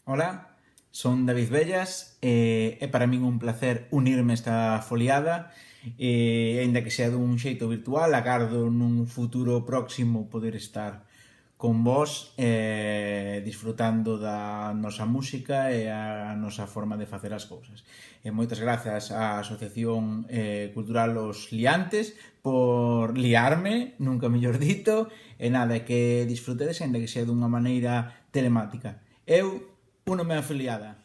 Hola, son David Bellas e é para min un placer unirme a esta foliada aínda que sea dun xeito virtual, agardo nun futuro próximo poder estar con vos disfrutando da nosa música e a nosa forma de facer as cousas. E moitas grazas á Asociación Cultural Os Liantes por liarme, nunca mellor dito, e nada, que disfrutedes aínda que sea dunha maneira telemática. Eu únome á filiada.